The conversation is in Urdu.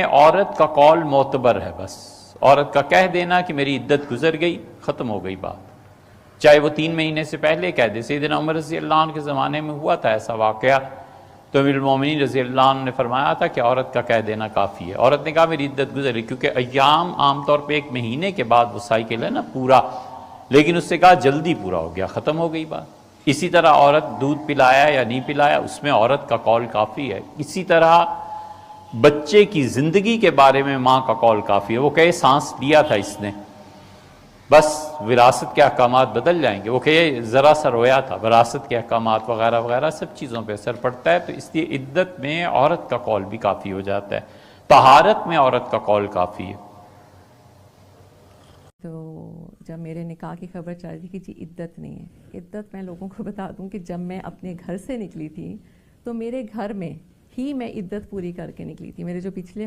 عورت کا قول معتبر ہے، بس عورت کا کہہ دینا کہ میری عدت گزر گئی، ختم ہو گئی بات، چاہے وہ 3 مہینے سے پہلے کہہ دے۔ سیدنا عمر رضی اللہ عنہ کے زمانے میں ہوا تھا ایسا واقعہ، تو امیر المومنین رضی اللہ عنہ نے فرمایا تھا کہ عورت کا کہہ دینا کافی ہے۔ عورت نے کہا میری عدت گزر گئی، کیونکہ ایام عام طور پہ 1 مہینے کے بعد وہ سائیکل ہے نا پورا، لیکن اس سے کہا جلدی پورا ہو گیا، ختم ہو گئی بات۔ اسی طرح عورت دودھ پلایا یا نہیں پلایا، اس میں عورت کا قول کافی ہے۔ اسی طرح بچے کی زندگی کے بارے میں ماں کا قول کافی ہے، وہ کہے سانس لیا تھا اس نے، بس وراثت کے احکامات بدل جائیں گے، وہ کہے ذرا سا رویا تھا، وراثت کے احکامات وغیرہ وغیرہ سب چیزوں پہ اثر پڑتا ہے، تو اس لیے عدت میں عورت کا قول بھی کافی ہو جاتا ہے، طہارت میں عورت کا قول کافی ہے۔ تو جب میرے نکاح کی خبر چل رہی تھی کہ جی عدت نہیں ہے، عدت میں لوگوں کو بتا دوں کہ جب میں اپنے گھر سے نکلی تھی تو میرے گھر میں ہی میں عدت پوری کر کے نکلی تھی۔ میرے جو پچھلے